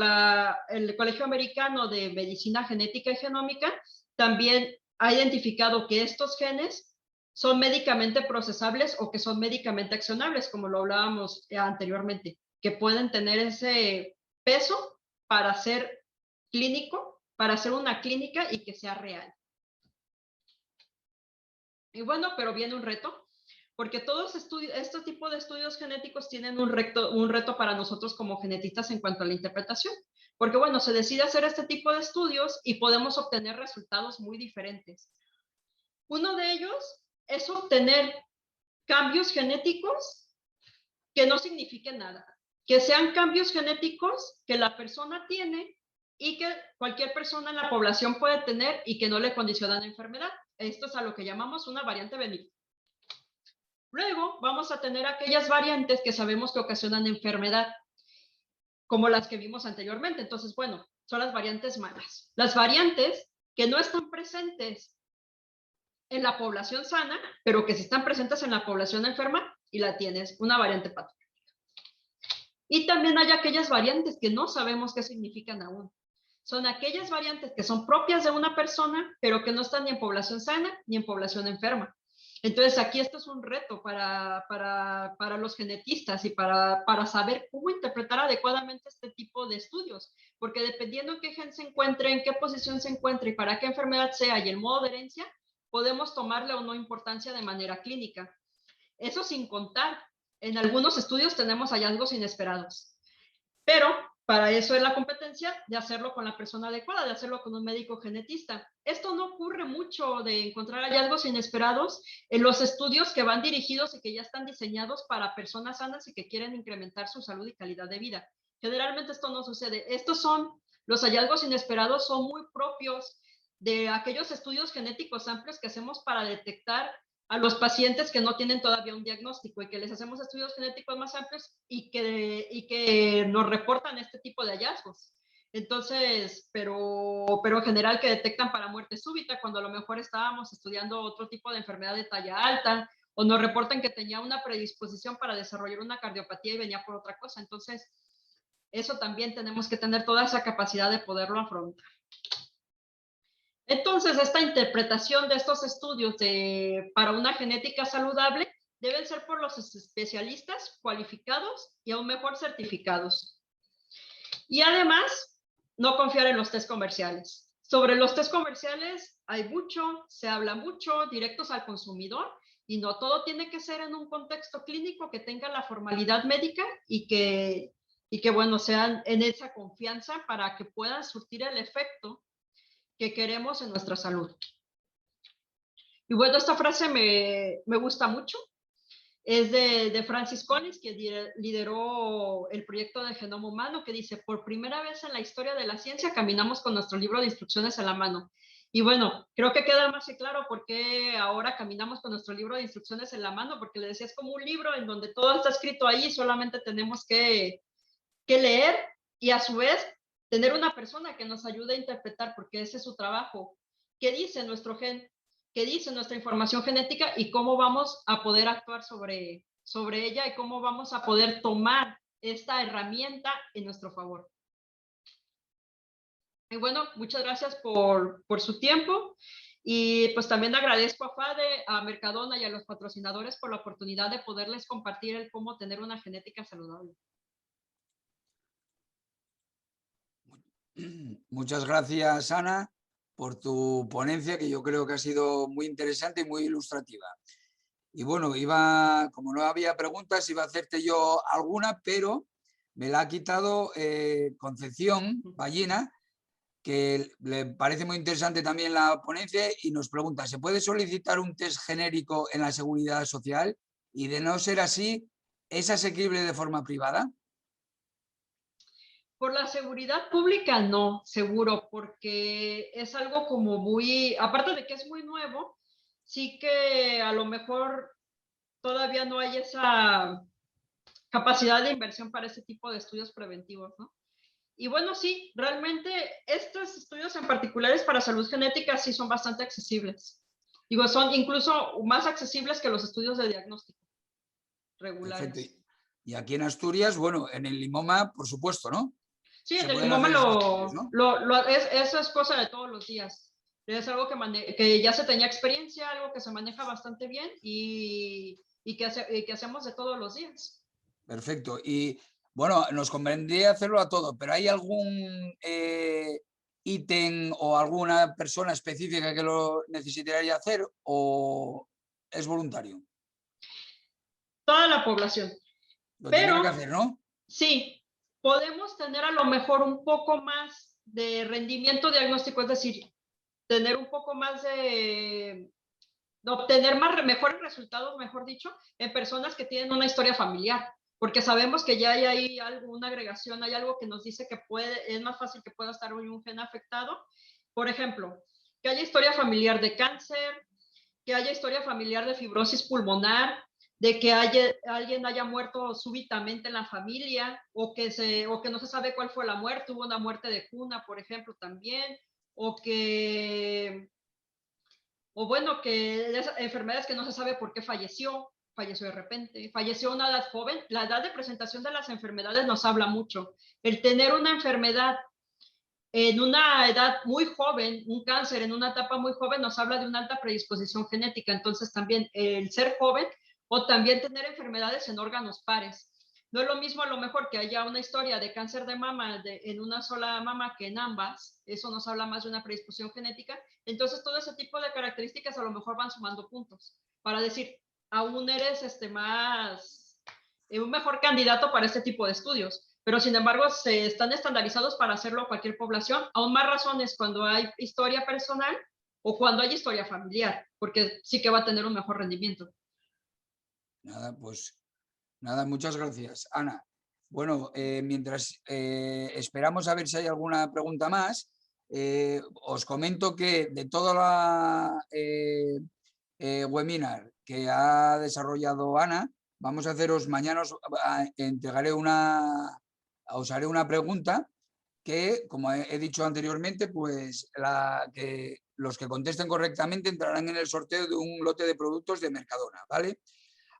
Speaker 2: el Colegio Americano de Medicina Genética y Genómica también ha identificado que estos genes son médicamente procesables o que son médicamente accionables, como lo hablábamos anteriormente, que pueden tener ese peso para ser clínico, para hacer una clínica y que sea real. Y bueno, pero viene un reto, porque todos este tipo de estudios genéticos tienen un reto para nosotros como genetistas en cuanto a la interpretación, Porque bueno, se decide hacer este tipo de estudios y podemos obtener resultados muy diferentes. Uno de ellos es obtener cambios genéticos que no signifiquen nada, que sean cambios genéticos que la persona tiene y que cualquier persona en la población puede tener y que no le condicionan enfermedad. Esto es a lo que llamamos una variante benigna. Luego vamos a tener aquellas variantes que sabemos que ocasionan enfermedad, como las que vimos anteriormente. Entonces, bueno, son las variantes malas. Las variantes que no están presentes en la población sana, pero que sí están presentes en la población enferma y la tienes, una variante patológica. Y también hay aquellas variantes que no sabemos qué significan aún. Son aquellas variantes que son propias de una persona, pero que no están ni en población sana ni en población enferma. Entonces, aquí esto es un reto para los genetistas y para saber cómo interpretar adecuadamente este tipo de estudios, porque dependiendo en qué gen se encuentre, en qué posición se encuentre y para qué enfermedad sea y el modo de herencia, podemos tomarle o no importancia de manera clínica. Eso sin contar, en algunos estudios tenemos hallazgos inesperados, pero para eso es la competencia de hacerlo con la persona adecuada, de hacerlo con un médico genetista. Esto no ocurre mucho de encontrar hallazgos inesperados en los estudios que van dirigidos y que ya están diseñados para personas sanas y que quieren incrementar su salud y calidad de vida. Generalmente esto no sucede. Los hallazgos inesperados son muy propios de aquellos estudios genéticos amplios que hacemos para detectar a los pacientes que no tienen todavía un diagnóstico y que les hacemos estudios genéticos más amplios y que nos reportan este tipo de hallazgos. Entonces, pero en general que detectan para muerte súbita cuando a lo mejor estábamos estudiando otro tipo de enfermedad de talla alta, o nos reportan que tenía una predisposición para desarrollar una cardiopatía y venía por otra cosa. Entonces, eso también tenemos que tener toda esa capacidad de poderlo afrontar. Entonces, esta interpretación de estos estudios para una genética saludable deben ser por los especialistas cualificados y aún mejor certificados. Y además, no confiar en los test comerciales. Sobre los test comerciales hay mucho, se habla mucho, directos al consumidor, y no todo tiene que ser en un contexto clínico que tenga la formalidad médica y que bueno, sean en esa confianza para que puedan surtir el efecto que queremos en nuestra salud. Y bueno, esta frase me gusta mucho. Es de Francis Collins, que lideró el proyecto de Genoma Humano, que dice: por primera vez en la historia de la ciencia caminamos con nuestro libro de instrucciones en la mano. Y bueno, creo que queda más que claro por qué ahora caminamos con nuestro libro de instrucciones en la mano, porque le decía, es como un libro en donde todo está escrito ahí, solamente tenemos que leer y a su vez tener una persona que nos ayude a interpretar, porque ese es su trabajo. ¿Qué dice nuestro gen? ¿Qué dice nuestra información genética? Y cómo vamos a poder actuar sobre ella y cómo vamos a poder tomar esta herramienta en nuestro favor. Y bueno, muchas gracias por su tiempo. Y pues también agradezco a FADE, a Mercadona y a los patrocinadores por la oportunidad de poderles compartir el cómo tener una genética saludable.
Speaker 3: Muchas gracias, Ana, por tu ponencia, que yo creo que ha sido muy interesante y muy ilustrativa. Y bueno, como no había preguntas, iba a hacerte yo alguna, pero me la ha quitado Concepción Ballina, que le parece muy interesante también la ponencia y nos pregunta: ¿se puede solicitar un test genérico en la Seguridad Social? Y de no ser así, ¿es asequible de forma privada?
Speaker 2: Por la seguridad pública, no, seguro, porque es algo como muy, aparte de que es muy nuevo, sí que a lo mejor todavía no hay esa capacidad de inversión para ese tipo de estudios preventivos, ¿no? Y bueno, sí, realmente estos estudios en particulares para salud genética sí son bastante accesibles. Digo, son incluso más accesibles que los estudios de diagnóstico regulares.
Speaker 3: Perfecto. Y aquí en Asturias, bueno, en el Limoma, por supuesto, ¿no?
Speaker 2: Sí,
Speaker 3: Se
Speaker 2: en el
Speaker 3: pueden
Speaker 2: Limoma
Speaker 3: hacer esos estudios, ¿no?
Speaker 2: eso es cosa de todos los días. Es algo que ya se tenía experiencia, algo que se maneja bastante bien y que hacemos de todos los días.
Speaker 3: Perfecto. Y bueno, nos convendría hacerlo a todo, pero ¿hay algún ítem o alguna persona específica que lo necesitaría hacer o es voluntario?
Speaker 2: Toda la población.
Speaker 3: Lo
Speaker 2: Pero
Speaker 3: tendría que hacer, ¿no?
Speaker 2: sí, podemos tener a lo mejor un poco más de rendimiento diagnóstico, es decir, tener un poco más de obtener mejores resultados, mejor dicho, en personas que tienen una historia familiar, porque sabemos que ya hay ahí alguna agregación, hay algo que nos dice que es más fácil que pueda estar un gen afectado. Por ejemplo, que haya historia familiar de cáncer, que haya historia familiar de fibrosis pulmonar, de que alguien haya muerto súbitamente en la familia, o que no se sabe cuál fue la muerte, hubo una muerte de cuna, por ejemplo, también, o bueno, que enfermedades que no se sabe por qué falleció de repente, falleció a una edad joven. La edad de presentación de las enfermedades nos habla mucho. El tener una enfermedad en una edad muy joven, un cáncer en una etapa muy joven, nos habla de una alta predisposición genética. Entonces también el ser joven o también tener enfermedades en órganos pares. No es lo mismo a lo mejor que haya una historia de cáncer de mama en una sola mama que en ambas. Eso nos habla más de una predisposición genética. Entonces todo ese tipo de características a lo mejor van sumando puntos para decir, aún eres un mejor candidato para este tipo de estudios. Pero sin embargo se están estandarizados para hacerlo a cualquier población. Aún más razones cuando hay historia personal o cuando hay historia familiar, porque sí que va a tener un mejor rendimiento.
Speaker 3: Nada, pues nada, muchas gracias, Ana. Bueno, mientras esperamos a ver si hay alguna pregunta más, os comento que de toda la webinar que ha desarrollado Ana, vamos a haceros mañana, os haré una pregunta que, como he dicho anteriormente, pues que los que contesten correctamente entrarán en el sorteo de un lote de productos de Mercadona, ¿vale?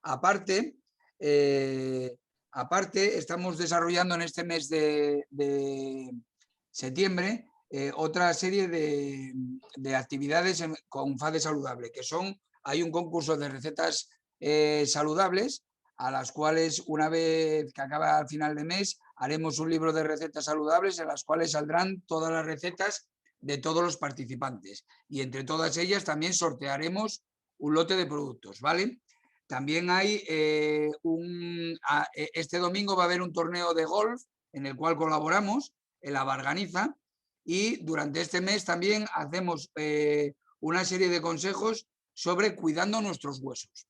Speaker 3: Aparte, estamos desarrollando en este mes de septiembre otra serie de actividades con FADE Saludable, que hay un concurso de recetas saludables, a las cuales una vez que acaba al final de mes haremos un libro de recetas saludables en las cuales saldrán todas las recetas de todos los participantes, y entre todas ellas también sortearemos un lote de productos, ¿vale? También hay este domingo va a haber un torneo de golf en el cual colaboramos en la Barganiza, y durante este mes también hacemos una serie de consejos sobre cuidando nuestros huesos.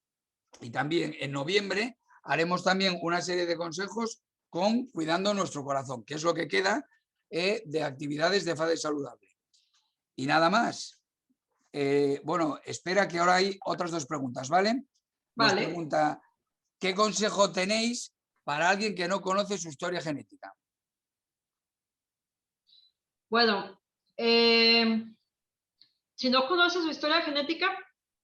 Speaker 3: Y también en noviembre haremos también una serie de consejos con cuidando nuestro corazón, que es lo que queda de actividades de FADE Saludable. Y nada más. Bueno, espera que ahora hay otras dos preguntas, ¿vale? Nos pregunta, ¿qué consejo tenéis para alguien que no conoce su historia genética?
Speaker 2: Bueno, si no conoce su historia genética,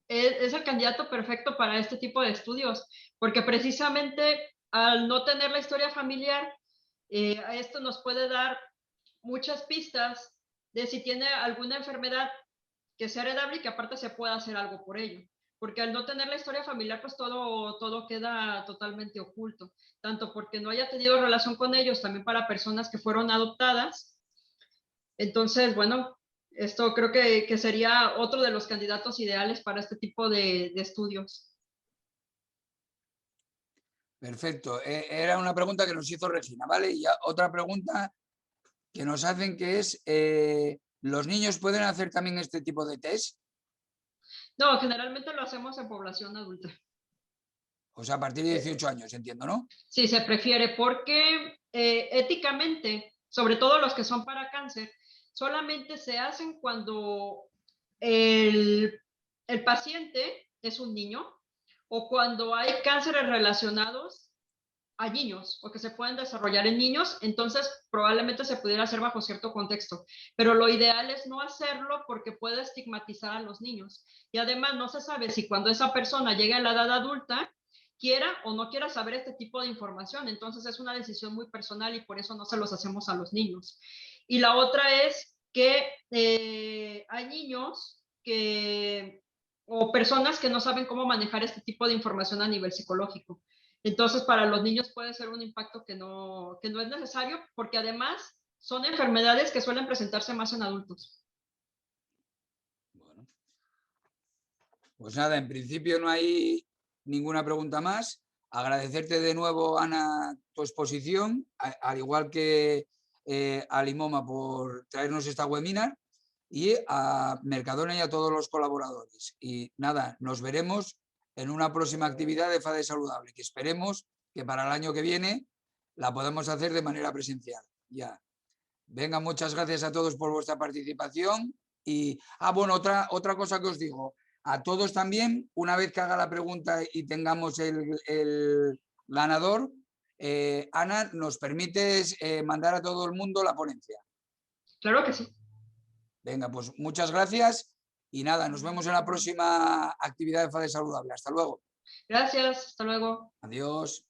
Speaker 2: es el candidato perfecto para este tipo de estudios, porque precisamente al no tener la historia familiar, esto nos puede dar muchas pistas de si tiene alguna enfermedad que sea heredable y que aparte se pueda hacer algo por ello. Porque al no tener la historia familiar, pues todo queda totalmente oculto, tanto porque no haya tenido relación con ellos, también para personas que fueron adoptadas. Entonces, bueno, esto creo que sería otro de los candidatos ideales para este tipo de estudios.
Speaker 3: Perfecto. Era una pregunta que nos hizo Regina, ¿vale? Y otra pregunta que nos hacen que es, ¿los niños pueden hacer también este tipo de test?
Speaker 2: No, generalmente lo hacemos en población adulta.
Speaker 3: O sea, a partir de 18 años, entiendo, ¿no?
Speaker 2: Sí, se prefiere porque éticamente, sobre todo los que son para cáncer, solamente se hacen cuando el paciente es un niño o cuando hay cánceres relacionados a niños o que se pueden desarrollar en niños, entonces probablemente se pudiera hacer bajo cierto contexto. Pero lo ideal es no hacerlo porque puede estigmatizar a los niños. Y además no se sabe si cuando esa persona llegue a la edad adulta quiera o no quiera saber este tipo de información. Entonces es una decisión muy personal y por eso no se los hacemos a los niños. Y la otra es que hay niños o personas que no saben cómo manejar este tipo de información a nivel psicológico. Entonces, para los niños puede ser un impacto que no es necesario, porque además son enfermedades que suelen presentarse más en adultos.
Speaker 3: Bueno, pues nada, en principio no hay ninguna pregunta más, agradecerte de nuevo, Ana, tu exposición, al igual que a Limoma por traernos esta webinar, y a Mercadona y a todos los colaboradores. Y nada, nos veremos en una próxima actividad de FADE Saludable, que esperemos que para el año que viene la podamos hacer de manera presencial. Ya. Venga, muchas gracias a todos por vuestra participación. Y, bueno, otra cosa que os digo, a todos también, una vez que haga la pregunta y tengamos el ganador, Ana, ¿nos permites mandar a todo el mundo la ponencia?
Speaker 2: Claro que sí.
Speaker 3: Venga, pues muchas gracias y nada, nos vemos en la próxima actividad de FADE Saludable. Hasta luego.
Speaker 2: Gracias, hasta luego.
Speaker 3: Adiós.